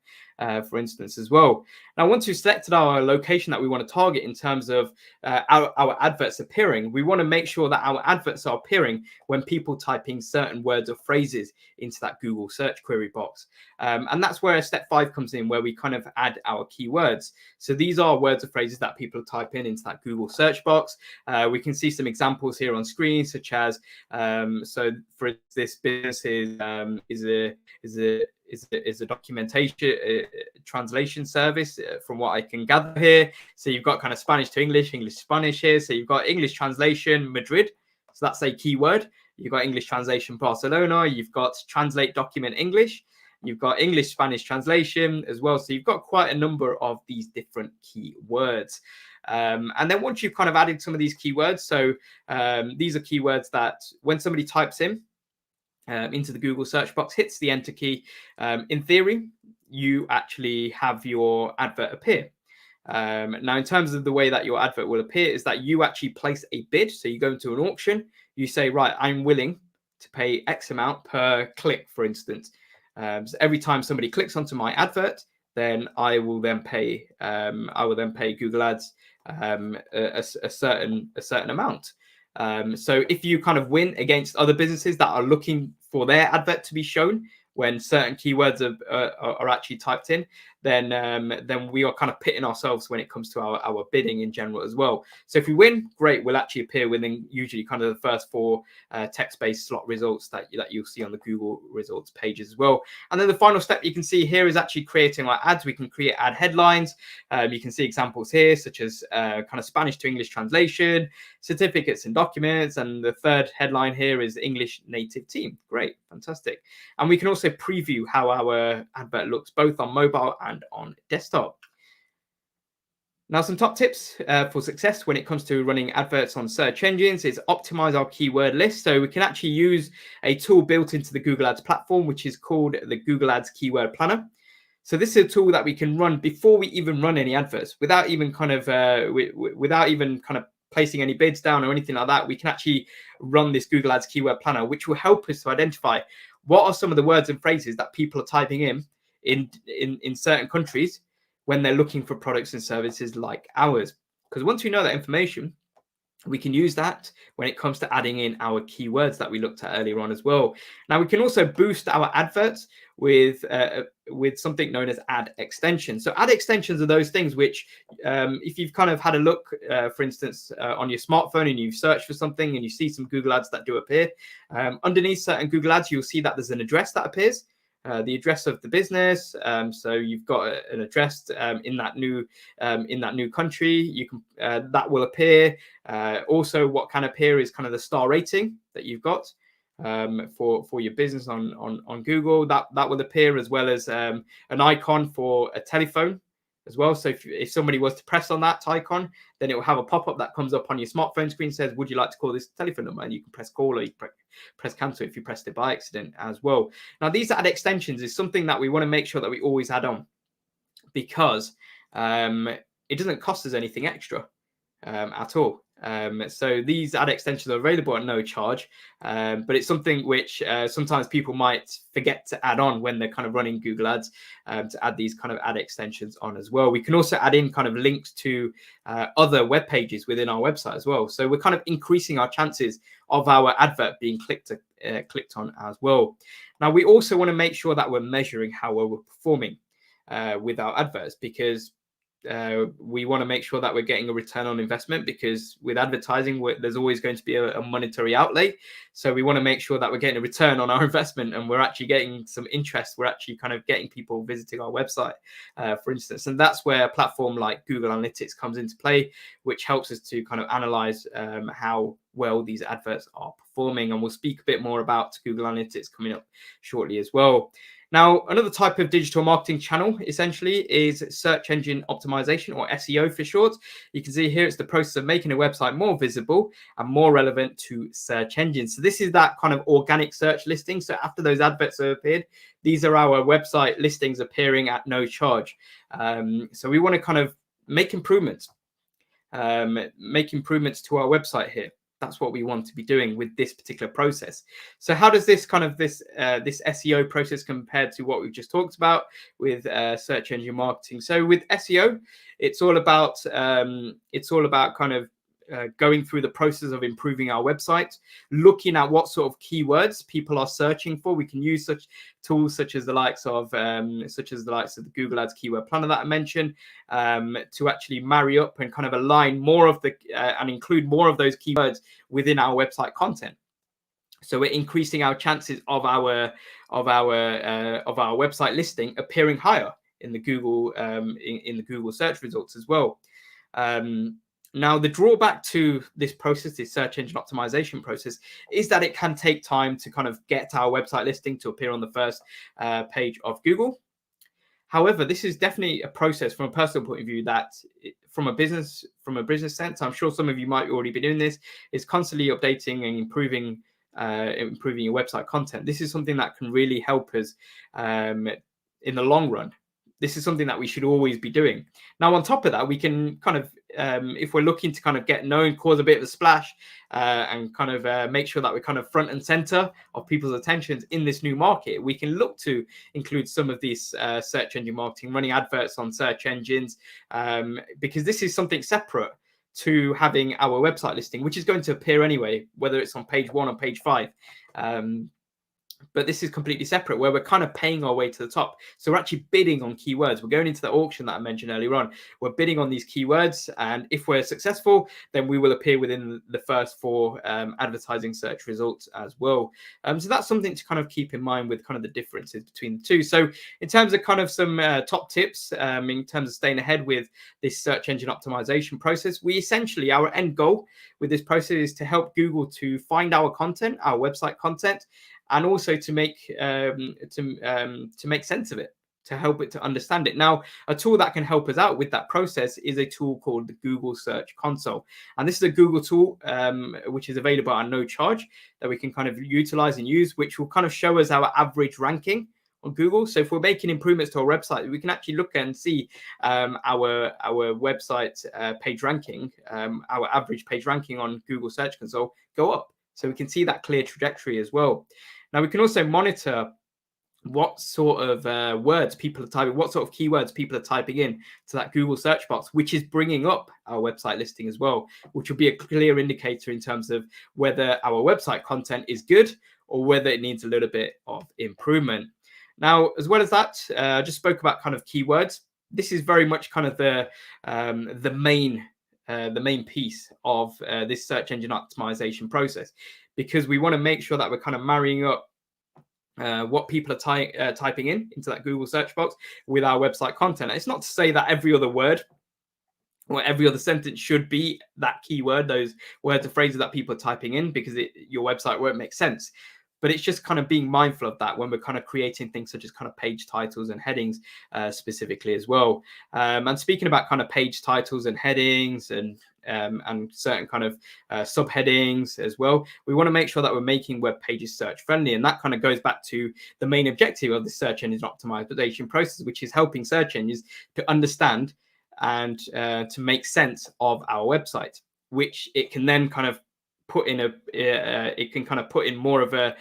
for instance, as well. Now, once we've selected our location that we want to target in terms of our adverts appearing, we want to make sure that our adverts are appearing when people type in certain words or phrases into that Google search query box. And that's where step 5 comes in, where we kind of add our keywords. So these are words or phrases that people type in into that Google search box. We can see some examples here on screen, such as, so for this business is a documentation translation service, from what I can gather here. So you've got kind of Spanish to English, English to Spanish here. So you've got English translation Madrid. So that's a keyword. You've got English translation Barcelona. You've got translate document English. You've got English Spanish translation as well. So you've got quite a number of these different keywords. And then once you've kind of added some of these keywords, so these are keywords that when somebody types in into the Google search box, hits the enter key, in theory, you actually have your advert appear. Now, in terms of the way that your advert will appear is that you actually place a bid. So you go into an auction, you say, right, I'm willing to pay X amount per click, for instance. So every time somebody clicks onto my advert, then I will then pay Google Ads a certain amount. So if you kind of win against other businesses that are looking for their advert to be shown when certain keywords are actually typed in, then we are kind of pitting ourselves when it comes to our bidding in general as well. So if we win, great, we'll actually appear within usually kind of the first 4 text-based slot results that you'll see on the Google results pages as well. And then the final step you can see here is actually creating our ads. We can create ad headlines. You can see examples here, such as kind of Spanish to English translation, certificates and documents. And the third headline here is English native team. Great, fantastic. And we can also preview how our advert looks both on mobile and on desktop. Now, some top tips for success when it comes to running adverts on search engines is optimize our keyword list. So we can actually use a tool built into the Google Ads platform, which is called the Google Ads Keyword Planner. So this is a tool that we can run before we even run any adverts, without even kind of placing any bids down or anything like that. We can actually run this Google Ads Keyword Planner, which will help us to identify what are some of the words and phrases that people are typing in certain countries when they're looking for products and services like ours. Because once we know that information, we can use that when it comes to adding in our keywords that we looked at earlier on as well. Now, we can also boost our adverts with something known as ad extensions. So ad extensions are those things which, if you've kind of had a look, for instance, on your smartphone and you've searched for something and you see some Google Ads that do appear, underneath certain Google Ads, you'll see that there's an address that appears. The address of the business. So you've got an address in that new country. You can that will appear. Also, what can appear is kind of the star rating that you've got for your business on Google. That will appear, as well as an icon for a telephone as well. So if somebody was to press on that icon, then it will have a pop-up that comes up on your smartphone screen, says, would you like to call this telephone number? And you can press call, or you press cancel if you pressed it by accident as well. Now, these ad extensions is something that we want to make sure that we always add on, because it doesn't cost us anything extra at all. So these ad extensions are available at no charge, but it's something which sometimes people might forget to add on when they're kind of running Google Ads, to add these kind of ad extensions on as well. We can also add in kind of links to other web pages within our website as well. So we're kind of increasing our chances of our advert being clicked on as well. Now, we also want to make sure that we're measuring how well we're performing with our adverts, because we want to make sure that we're getting a return on investment, because with advertising, there's always going to be a monetary outlay. So we want to make sure that we're getting a return on our investment, and we're actually getting some interest. We're actually kind of getting people visiting our website, for instance. And that's where a platform like Google Analytics comes into play, which helps us to kind of analyze how well these adverts are performing. And we'll speak a bit more about Google Analytics coming up shortly as well. Now, another type of digital marketing channel essentially is search engine optimization, or SEO for short. You can see here it's the process of making a website more visible and more relevant to search engines. So this is that kind of organic search listing. So after those adverts have appeared, these are our website listings appearing at no charge. So we want to kind of make improvements to our website here. That's what we want to be doing with this particular process. So how does this this SEO process compare to what we've just talked about with search engine marketing? So with SEO, it's all about going through the process of improving our website, looking at what sort of keywords people are searching for. We can use such tools such as the likes of the Google Ads keyword planner that I mentioned, to actually marry up and kind of align more of the and include more of those keywords within our website content. So we're increasing our chances of our website listing appearing higher in the Google in the Google search results as well. Now, the drawback to this process, this search engine optimization process, is that it can take time to kind of get our website listing to appear on the first page of Google. However, this is definitely a process from a personal point of view that, from a business sense, I'm sure some of you might already be doing this, is constantly updating and improving your website content. This is something that can really help us in the long run. This is something that we should always be doing. Now, on top of that, we can kind of, if we're looking to kind of get known, cause a bit of a splash, and kind of make sure that we're kind of front and center of people's attentions in this new market, we can look to include some of these search engine marketing, running adverts on search engines, because this is something separate to having our website listing, which is going to appear anyway, whether it's on page 1 or page 5. But this is completely separate, where we're kind of paying our way to the top. So we're actually bidding on keywords. We're going into the auction that I mentioned earlier on. We're bidding on these keywords, and if we're successful, then we will appear within the first 4 advertising search results as well. So that's something to kind of keep in mind with kind of the differences between the two. So in terms of kind of some top tips, in terms of staying ahead with this search engine optimization process, we essentially, our end goal with this process is to help Google to find our content, our website content, and also to make sense of it, to help it to understand it. Now, a tool that can help us out with that process is a tool called the Google Search Console. And this is a Google tool which is available at no charge that we can kind of utilize and use, which will kind of show us our average ranking on Google. So if we're making improvements to our website, we can actually look and see our website page ranking, our average page ranking on Google Search Console go up. So we can see that clear trajectory as well. Now, we can also monitor what sort of words people are typing, what sort of keywords people are typing in to that Google search box, which is bringing up our website listing as well, which will be a clear indicator in terms of whether our website content is good or whether it needs a little bit of improvement. Now, as well as that, I just spoke about kind of keywords. This is very much kind of the main piece of this search engine optimization process, because we want to make sure that we're kind of marrying up what people are typing into that Google search box with our website content. It's not to say that every other word or every other sentence should be that keyword, those words or phrases that people are typing in, because your website won't make sense. But it's just kind of being mindful of that when we're kind of creating things such as kind of page titles and headings specifically as well. And speaking about kind of page titles and headings and certain kind of subheadings as well, we want to make sure that we're making web pages search friendly. And that kind of goes back to the main objective of the search engine optimization process, which is helping search engines to understand and to make sense of our website, which it can then kind of put in more of a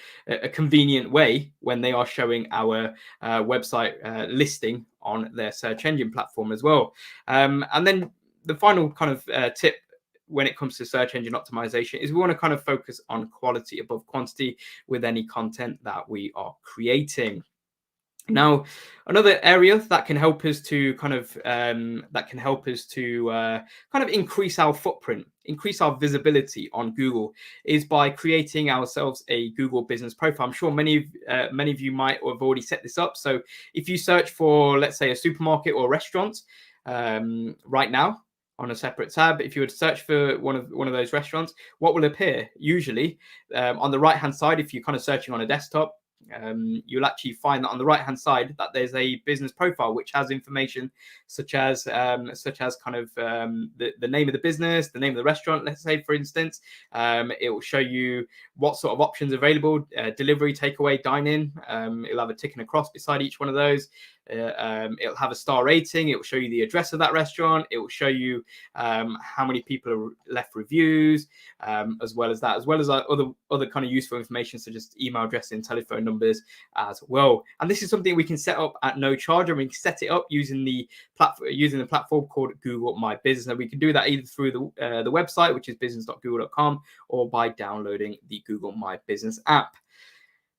convenient way when they are showing our website listing on their search engine platform as well. And then the final kind of tip when it comes to search engine optimization is we want to kind of focus on quality above quantity with any content that we are creating. Now, another area that can help us to kind of increase our footprint, increase our visibility on Google, is by creating ourselves a Google business profile. I'm sure many of you might have already set this up. So if you search for, let's say, a supermarket or a restaurant right now on a separate tab, if you were to search for one of those restaurants, what will appear usually on the right hand side, if you're kind of searching on a desktop, you'll actually find that on the right hand side that there's a business profile which has information such as kind of the name of the business, the name of the restaurant, let's say, for instance. It will show you what sort of options are available: delivery, takeaway, dine-in. It'll have a tick and a cross beside each one of those. It'll have a star rating. It will show you the address of that restaurant. It will show you how many people have left reviews, as well as other kind of useful information such as email address and telephone numbers as well. And this is something we can set up at no charge, and we can set it up using the platform called Google My Business. And we can do that either through the website, which is business.google.com, or by downloading the Google My Business app.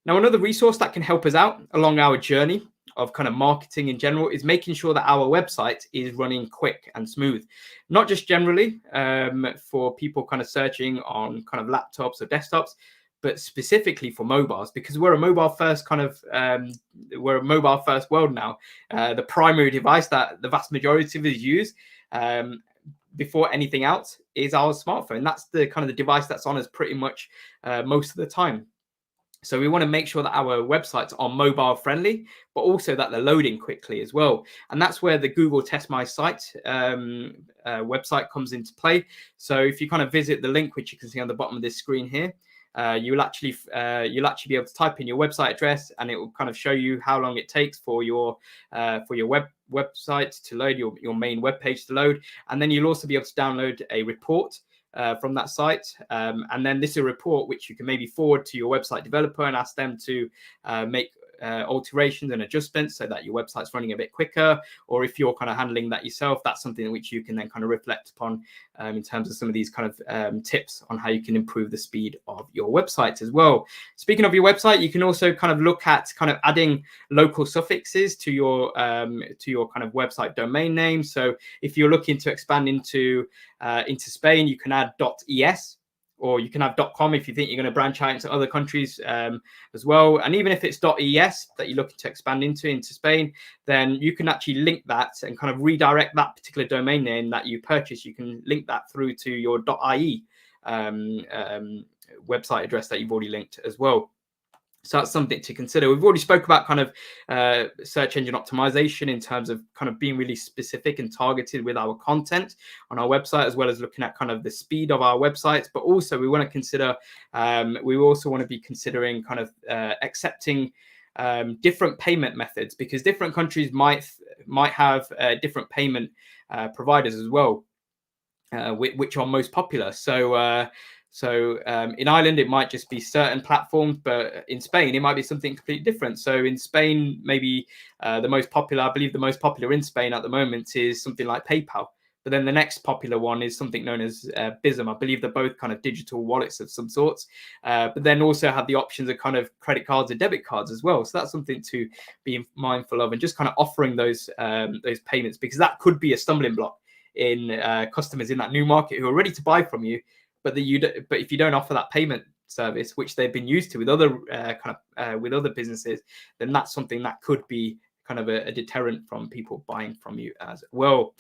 Now, another resource that can help us out along our journey of kind of marketing in general is making sure that our website is running quick and smooth, not just generally for people kind of searching on kind of laptops or desktops, but specifically for mobiles, because we're a mobile first world now. The primary device that the vast majority of us use before anything else is our smartphone. That's the kind of the device that's on us pretty much most of the time. So we want to make sure that our websites are mobile friendly, but also that they're loading quickly as well. And that's where the Google Test My Site website comes into play. So if you kind of visit the link, which you can see on the bottom of this screen here, you'll actually be able to type in your website address, and it will kind of show you how long it takes for your website to load, your main web page to load. And then you'll also be able to download a report from that site, and then this is a report which you can maybe forward to your website developer and ask them to make alterations and adjustments so that your website's running a bit quicker. Or if you're kind of handling that yourself, that's something which you can then kind of reflect upon in terms of some of these kind of tips on how you can improve the speed of your website as well. Speaking of your website, you can also kind of look at kind of adding local suffixes to your kind of website domain name. So if you're looking to expand into Spain, you can add .es, or you can have .com if you think you're going to branch out into other countries as well. And even if it's .es that you're looking to expand into Spain, then you can actually link that and kind of redirect that particular domain name that you purchase. You can link that through to your .ie website address that you've already linked as well. So that's something to consider. We've already spoke about kind of search engine optimization in terms of kind of being really specific and targeted with our content on our website, as well as looking at kind of the speed of our websites. But also we want to consider, we also want to be considering kind of accepting different payment methods, because different countries might have different payment providers as well, which are most popular. So in Ireland, it might just be certain platforms, but in Spain, it might be something completely different. So in Spain, maybe I believe the most popular in Spain at the moment is something like PayPal. But then the next popular one is something known as Bizum. I believe they're both kind of digital wallets of some sorts, but then also have the options of kind of credit cards and debit cards as well. So that's something to be mindful of, and just kind of offering those payments, because that could be a stumbling block in customers in that new market who are ready to buy from you. But if you don't offer that payment service, which they've been used to with other with other businesses, then that's something that could be kind of a deterrent from people buying from you as well.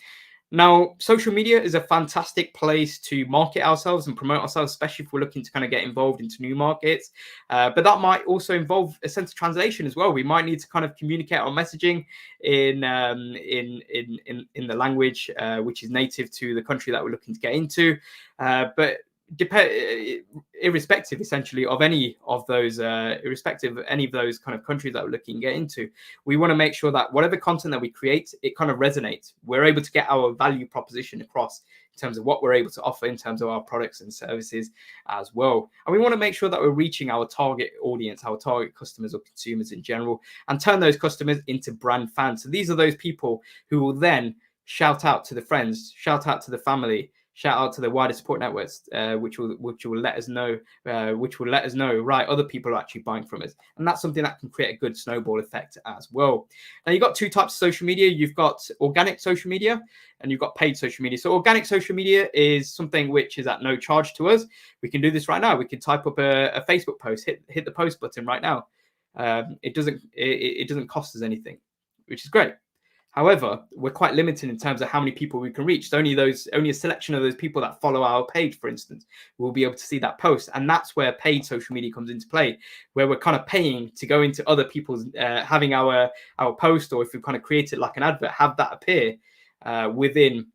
Now, social media is a fantastic place to market ourselves and promote ourselves, especially if we're looking to kind of get involved into new markets. But that might also involve a sense of translation as well. We might need to kind of communicate our messaging in the language which is native to the country that we're looking to get into. But irrespective essentially of any of those kind of countries that we're looking to get into, we want to make sure that whatever content that we create, it kind of resonates. We're able to get our value proposition across in terms of what we're able to offer in terms of our products and services as well. And we want to make sure that we're reaching our target audience, our target customers or consumers in general, and turn those customers into brand fans. So these are those people who will then shout out to the friends, shout out to the family, shout out to the wider support networks, which will let us know, right, other people are actually buying from us. And that's something that can create a good snowball effect as well. Now, you've got two types of social media. You've got organic social media and you've got paid social media. So organic social media is something which is at no charge to us. We can do this right now. We can type up a Facebook post, hit the post button right now. It doesn't cost us anything, which is great. However, we're quite limited in terms of how many people we can reach. So only a selection of those people that follow our page, for instance, will be able to see that post. And that's where paid social media comes into play, where we're kind of paying to go into other people's, having our post, or if we kind of create it like an advert, have that appear within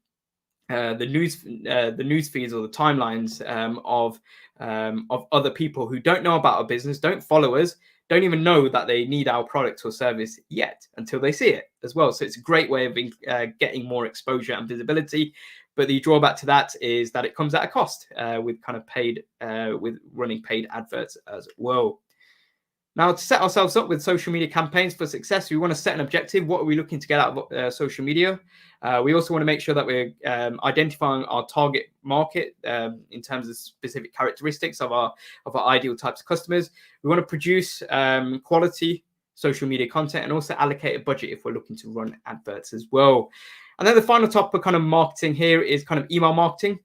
the news feeds or the timelines of other people who don't know about our business, don't follow us, don't even know that they need our product or service yet until they see it as well. So it's a great way of getting more exposure and visibility. But the drawback to that is that it comes at a cost with kind of paid, with running paid adverts as well. Now, to set ourselves up with social media campaigns for success, we want to set an objective. What are we looking to get out of social media? We also want to make sure that we're identifying our target market in terms of specific characteristics of our ideal types of customers. We want to produce quality social media content and also allocate a budget if we're looking to run adverts as well. And then the final topic kind of marketing here is kind of email marketing.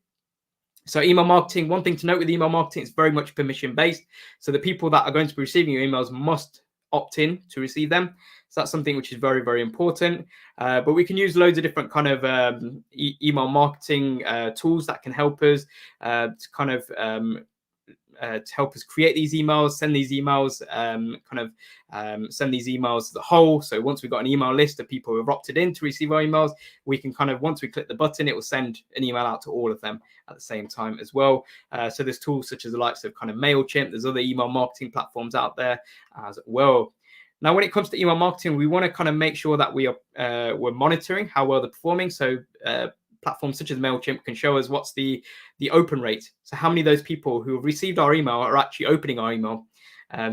So email marketing, one thing to note with email marketing, it's very much permission based. So the people that are going to be receiving your emails must opt in to receive them. So that's something which is very, very important. But we can use loads of different kind of email marketing tools that can help us to kind of to help us create these emails, send these emails, send these emails to the whole. So once we've got an email list of people who have opted in to receive our emails, we can kind of, once we click the button, it will send an email out to all of them at the same time as well. So there's tools such as the likes of kind of MailChimp. There's other email marketing platforms out there as well. Now, when it comes to email marketing, we want to kind of make sure that we're monitoring how well they're performing. So platforms such as MailChimp can show us what's the open rate. So how many of those people who have received our email are actually opening our email.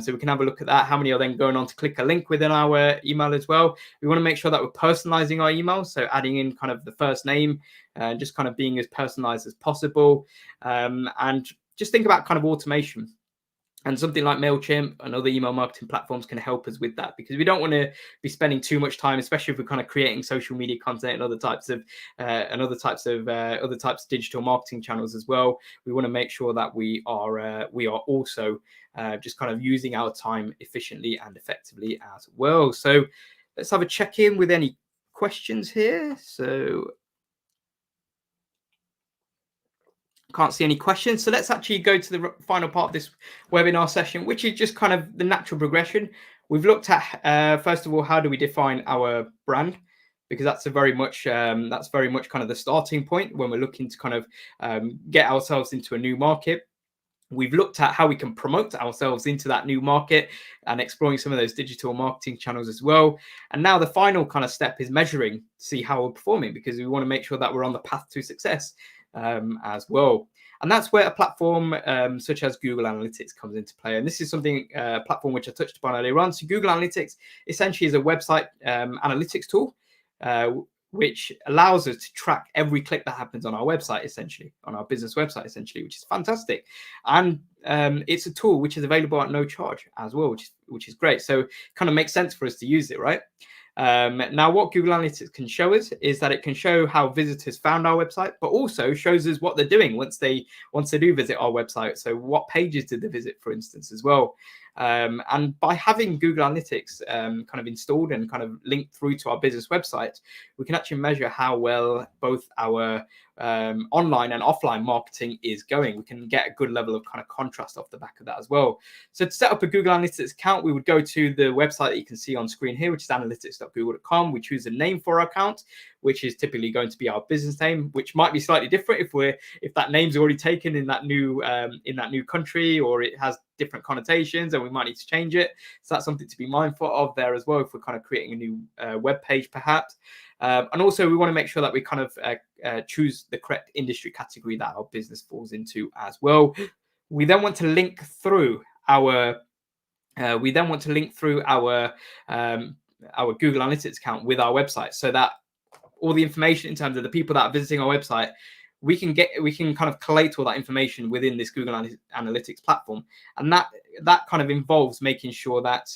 So we can have a look at that. How many are then going on to click a link within our email as well? We want to make sure that we're personalizing our email. So adding in kind of the first name and just kind of being as personalized as possible. And just think about kind of automation. And something like MailChimp and other email marketing platforms can help us with that, because we don't want to be spending too much time, especially if we're kind of creating social media content and other types of digital marketing channels as well. We want to make sure that we are also just kind of using our time efficiently and effectively as well. So let's have a check-in with any questions here. So can't see any questions. So let's actually go to the final part of this webinar session, which is just kind of the natural progression. We've looked at, first of all, how do we define our brand? Because that's very much kind of the starting point when we're looking to kind of get ourselves into a new market. We've looked at how we can promote ourselves into that new market and exploring some of those digital marketing channels as well. And now the final kind of step is measuring to see how we're performing, because we want to make sure that we're on the path to success as well. And that's where a platform such as Google Analytics comes into play. And this is something, platform which I touched upon earlier on. So Google Analytics essentially is a website analytics tool, which allows us to track every click that happens on our website, essentially, on our business website, essentially, which is fantastic. And it's a tool which is available at no charge as well, which is great. So it kind of makes sense for us to use it, right? Now, what Google Analytics can show us is that it can show how visitors found our website, but also shows us what they're doing once they do visit our website. So what pages did they visit, for instance, as well. And by having Google Analytics kind of installed and kind of linked through to our business website, we can actually measure how well both our online and offline marketing is going. We can get a good level of kind of contrast off the back of that as well. So to set up a Google Analytics account, we would go to the website that you can see on screen here, which is analytics.google.com. We choose a name for our account, which is typically going to be our business name, which might be slightly different if that name's already taken in that new country, or it has different connotations and we might need to change it. So that's something to be mindful of there as well if we're kind of creating a new web page perhaps. And also we want to make sure that we kind of choose the correct industry category that our business falls into as well. We then want to link through our Google Analytics account with our website, so that all the information in terms of the people that are visiting our website, we can kind of collate all that information within this Google Analytics platform. And that kind of involves making sure that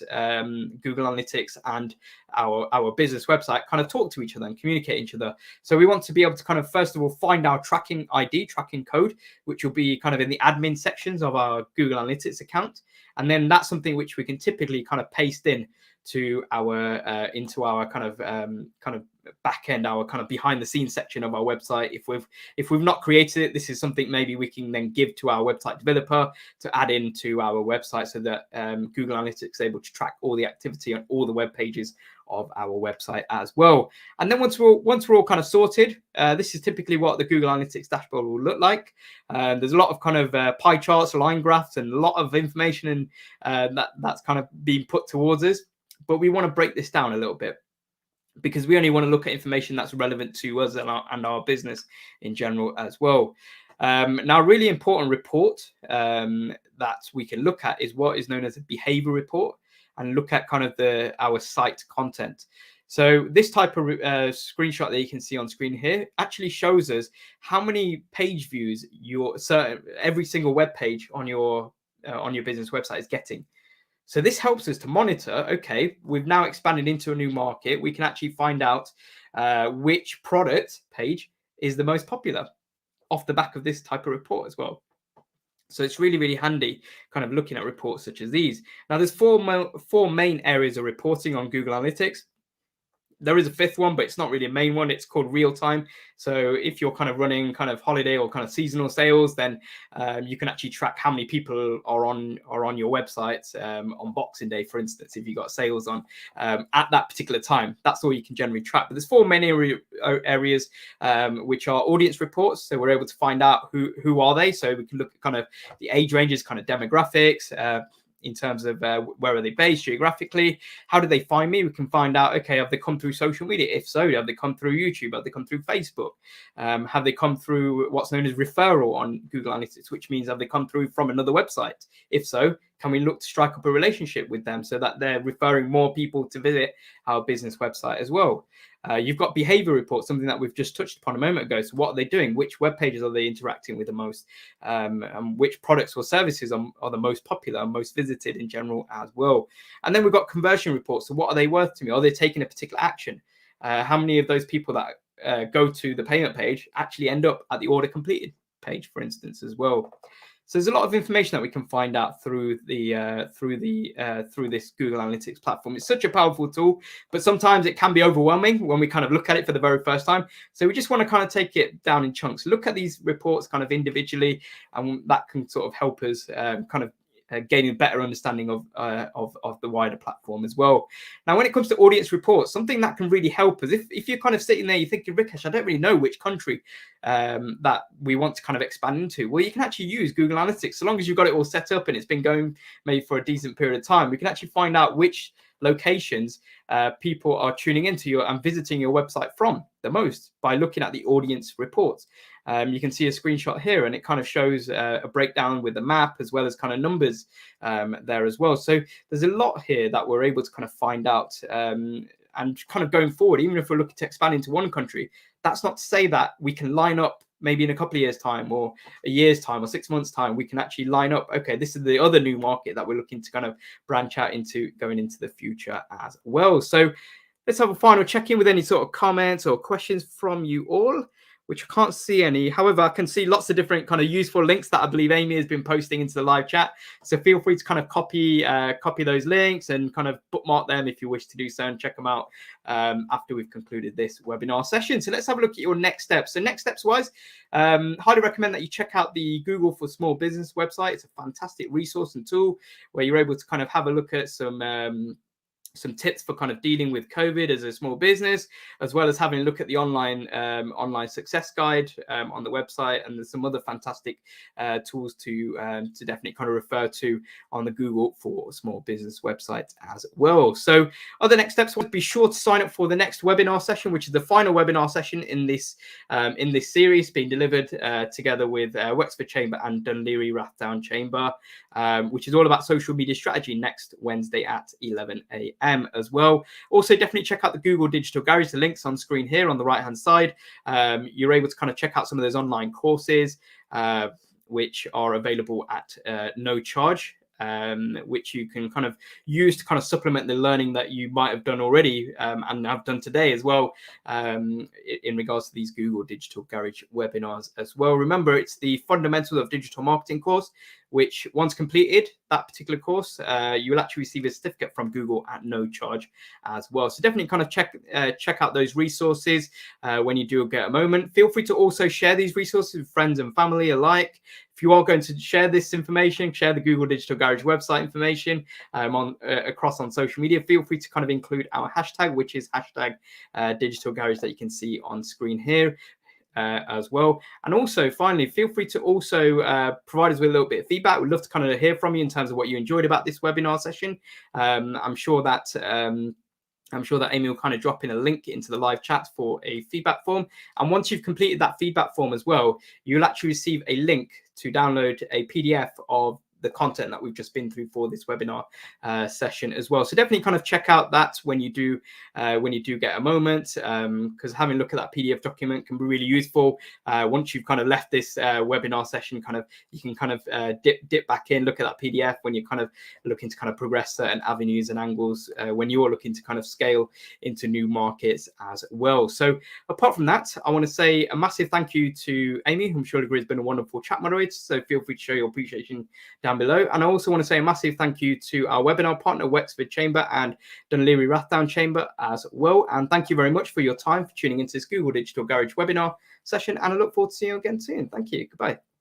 Google Analytics and our business website kind of talk to each other and communicate each other. So we want to be able to kind of, first of all, find our tracking code, which will be kind of in the admin sections of our Google Analytics account. And then that's something which we can typically kind of paste in to our into our kind of back end, our kind of behind the scenes section of our website. If we've not created it, this is something maybe we can then give to our website developer to add into our website, so that Google Analytics is able to track all the activity on all the web pages of our website as well. And then once we're all kind of sorted, this is typically what the Google Analytics dashboard will look like. There's a lot of kind of pie charts, line graphs, and a lot of information, and that's kind of being put towards us. But we want to break this down a little bit, because we only want to look at information that's relevant to us and our business in general as well. Now, a really important report that we can look at is what is known as a behavior report, and look at kind of our site content. So this type of screenshot that you can see on screen here actually shows us how many page views every single web page on your business website is getting. So this helps us to monitor, okay, we've now expanded into a new market. We can actually find out which product page is the most popular off the back of this type of report as well. So it's really, really handy kind of looking at reports such as these. Now, there's four main areas of reporting on Google Analytics. There is a fifth one, but it's not really a main one. It's called real time. So if you're kind of running kind of holiday or kind of seasonal sales, then you can actually track how many people are on your website on Boxing Day, for instance, if you got sales on at that particular time. That's all you can generally track. But there's four main areas which are audience reports. So we're able to find out who are they. So we can look at kind of the age ranges, kind of demographics, in terms of where are they based geographically, how do they find me? We can find out, okay, have they come through social media? If so, have they come through YouTube? Have they come through Facebook? Have they come through what's known as referral on Google Analytics, which means have they come through from another website? If so, can we look to strike up a relationship with them so that they're referring more people to visit our business website as well? You've got behavior reports, something that we've just touched upon a moment ago. So what are they doing? Which web pages are they interacting with the most? And which products or services are the most popular and most visited in general as well? And then we've got conversion reports. So what are they worth to me? Are they taking a particular action? How many of those people that go to the payment page actually end up at the order completed page, for instance, as well? So there's a lot of information that we can find out through this Google Analytics platform. It's such a powerful tool, but sometimes it can be overwhelming when we kind of look at it for the very first time. So we just want to kind of take it down in chunks, look at these reports kind of individually, and that can sort of help us kind of gaining a better understanding of the wider platform as well. Now, when it comes to audience reports, something that can really help us, if you're kind of sitting there, you're thinking, Rikesh, I don't really know which country that we want to kind of expand into. Well, you can actually use Google Analytics. So long as you've got it all set up and it's been going maybe for a decent period of time, we can actually find out which locations people are tuning into and visiting your website from the most by looking at the audience reports. You can see a screenshot here, and it kind of shows a breakdown with the map as well as kind of numbers there as well. So there's a lot here that we're able to kind of find out, and kind of going forward, even if we're looking to expand into one country, that's not to say that we can line up maybe in a couple of years' time or a year's time or 6 months' time, we can actually line up, okay, this is the other new market that we're looking to kind of branch out into going into the future as well. So let's have a final check-in with any sort of comments or questions from you all, which I can't see any. However, I can see lots of different kind of useful links that I believe Amy has been posting into the live chat. So feel free to kind of copy those links and kind of bookmark them if you wish to do so, and check them out after we've concluded this webinar session. So let's have a look at your next steps. So next steps wise, highly recommend that you check out the Google for Small Business website. It's a fantastic resource and tool where you're able to kind of have a look at some tips for kind of dealing with COVID as a small business, as well as having a look at the online success guide on the website. And there's some other fantastic tools to definitely kind of refer to on the Google for Small Business website as well. So other next steps would be sure to sign up for the next webinar session, which is the final webinar session in this series, being delivered together with Wexford Chamber and Dunleary Rathdown Chamber, which is all about social media strategy, next Wednesday at 11 a.m. as well. Also, definitely check out the Google Digital Garage. The link's on screen here on the right hand side. You're able to kind of check out some of those online courses which are available at no charge, which you can kind of use to kind of supplement the learning that you might have done already and have done today as well, in regards to these Google Digital Garage webinars as well. Remember, it's the Fundamentals of Digital Marketing course, which once completed that particular course, you will actually receive a certificate from Google at no charge as well. So definitely kind of check out those resources when you do get a moment. Feel free to also share these resources with friends and family alike. If you are going to share this information, share the Google Digital Garage website information across on social media, feel free to kind of include our hashtag, which is hashtag Digital Garage, that you can see on screen here. As well. And also, finally, feel free to also provide us with a little bit of feedback. We'd love to kind of hear from you in terms of what you enjoyed about this webinar session. I'm sure that Amy will kind of drop in a link into the live chat for a feedback form. And once you've completed that feedback form as well, you'll actually receive a link to download a PDF of the content that we've just been through for this webinar session as well. So definitely kind of check out that when you do get a moment, because having a look at that PDF document can be really useful. Once you've kind of left this webinar session, you can kind of dip back in, look at that PDF when you're kind of looking to kind of progress certain avenues and angles when you're looking to kind of scale into new markets as well. So apart from that, I want to say a massive thank you to Amy, who I'm sure has been a wonderful chat moderator. So feel free to show your appreciation down below. And I also want to say a massive thank you to our webinar partner, Wexford Chamber and Dunleary Rathdown Chamber as well. And thank you very much for your time for tuning into this Google Digital Garage webinar session. And I look forward to seeing you again soon. Thank you. Goodbye.